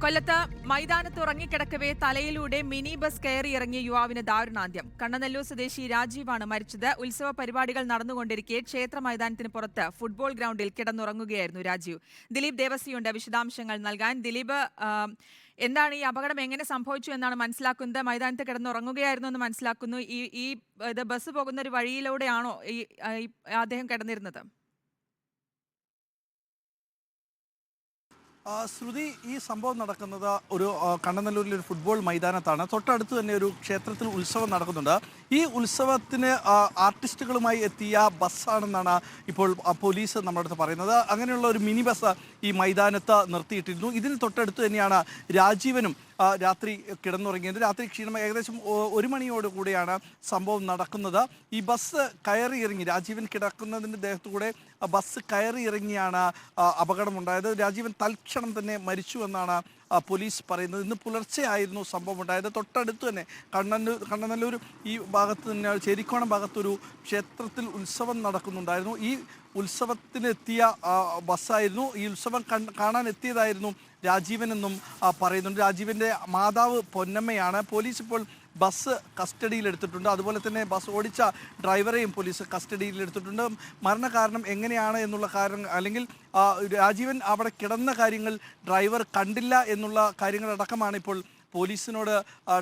കൊല്ലത്ത് മൈതാനത്ത് ഉറങ്ങിക്കിടക്കവേ തലയിലൂടെ mini bus കയറി ഇറങ്ങിയ യുവാവിന് ദാരുണാന്ത്യം. കണ്ണനല്ലൂർ സ്വദേശി രാജീവാണ് മരിച്ചത്. ഉത്സവ പരിപാടികൾ നടന്നുകൊണ്ടിരിക്കെ ക്ഷേത്ര മൈതാനത്തിന് പുറത്ത് ഫുട്ബോൾ ഗ്രൗണ്ടിൽ കിടന്നുറങ്ങുകയായിരുന്നു രാജീവ്. ദിലീപ് ദേവസിയുണ്ട് വിശദാംശങ്ങൾ നൽകാൻ. ദിലീപ്, എന്താണ് ഈ അപകടം, എങ്ങനെ സംഭവിച്ചു എന്നാണ് മനസ്സിലാക്കുന്നത്? മൈതാനത്ത് കിടന്നുറങ്ങുകയായിരുന്നു എന്ന് മനസ്സിലാക്കുന്നു. ഈ ബസ് പോകുന്ന ഒരു വഴിയിലൂടെയാണോ അദ്ദേഹം കിടന്നിരുന്നത്? ശ്രുതി, ഈ സംഭവം നടക്കുന്നത് ഒരു കണ്ണനല്ലൂരിലെ ഒരു ഫുട്ബോൾ മൈതാനത്താണ്. തൊട്ടടുത്ത് തന്നെ ഒരു ക്ഷേത്രത്തിൽ ഉത്സവം നടക്കുന്നുണ്ട്. ഈ ഉത്സവത്തിന് ആർട്ടിസ്റ്റുകളുമായി എത്തിയ ബസ്സാണെന്നാണ് ഇപ്പോൾ പോലീസ് നമ്മുടെ അടുത്ത് പറയുന്നത്. അങ്ങനെയുള്ള ഒരു മിനി ബസ് ഈ മൈതാനത്ത് നിർത്തിയിട്ടിരുന്നു. ഇതിന് തൊട്ടടുത്ത് തന്നെയാണ് രാജീവനും രാത്രി കിടന്നുറങ്ങിയത്. രാത്രി ക്ഷീണം, ഏകദേശം 1 മണിയോട് കൂടിയാണ് സംഭവം നടക്കുന്നത്. ഈ ബസ് കയറി ഇറങ്ങി, രാജീവൻ കിടക്കുന്നതിൻ്റെ ദേഹത്തുകൂടെ ബസ് കയറി ഇറങ്ങിയാണ് അപകടമുണ്ടായത്. രാജീവൻ തൽക്ഷണം തന്നെ മരിച്ചു എന്നാണ് പോലീസ് പറയുന്നത്. ഇന്ന് പുലർച്ചെ ആയിരുന്നു സംഭവം ഉണ്ടായത്. തൊട്ടടുത്ത് തന്നെ കണ്ണനല്ലൂർ ഈ ഭാഗത്ത് തന്നെ ചേരിക്കോണം ഭാഗത്തൊരു ക്ഷേത്രത്തിൽ ഉത്സവം നടക്കുന്നുണ്ടായിരുന്നു. ഈ ഉത്സവത്തിനെത്തിയ ബസ്സായിരുന്നു. ഈ ഉത്സവം കാണാൻ എത്തിയതായിരുന്നു രാജീവൻ എന്നും പറയുന്നുണ്ട്. രാജീവൻ്റെ മാതാവ് പൊന്നമ്മയാണ്. പോലീസ് ഇപ്പോൾ ബസ് കസ്റ്റഡിയിലെടുത്തിട്ടുണ്ട്. അതുപോലെ തന്നെ ബസ് ഓടിച്ച ഡ്രൈവറെയും പോലീസ് കസ്റ്റഡിയിലെടുത്തിട്ടുണ്ട്. മരണകാരണം എങ്ങനെയാണ് എന്നുള്ള കാരണം, അല്ലെങ്കിൽ രാജീവൻ അവിടെ കിടന്ന കാര്യങ്ങൾ ഡ്രൈവർ കണ്ടില്ല എന്നുള്ള കാര്യങ്ങളടക്കമാണ് ഇപ്പോൾ പോലീസിനോട്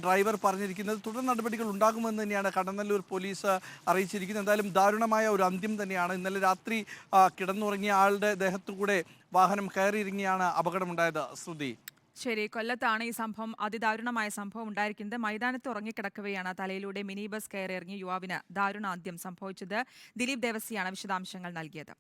ഡ്രൈവർ പറഞ്ഞിരിക്കുന്നത്. തുടർ നടപടികൾ ഉണ്ടാകുമെന്ന് തന്നെയാണ് കണ്ണനല്ലൂർ പോലീസ് അറിയിച്ചിരിക്കുന്നത്. എന്തായാലും ദാരുണമായ ഒരു അന്ത്യം തന്നെയാണ്. ഇന്നലെ രാത്രി കിടന്നുറങ്ങിയ ആളുടെ ദേഹത്തുകൂടെ വാഹനം കയറിയിറങ്ങിയാണ് അപകടമുണ്ടായത്. ശ്രുതി, ശരി, കൊല്ലത്താണ് ഈ സംഭവം, അതിദാരുണമായ സംഭവം ഉണ്ടായിരിക്കുന്നത്. മൈതാനത്ത് ഉറങ്ങിക്കിടക്കവെയാണ് തലയിലൂടെ മിനി ബസ് കയറി ഇറങ്ങിയ യുവാവിന് ദാരുണാന്ത്യം സംഭവിച്ചത്. ദിലീപ് ദേവസിയാണ് വിശദാംശങ്ങൾ നൽകിയത്.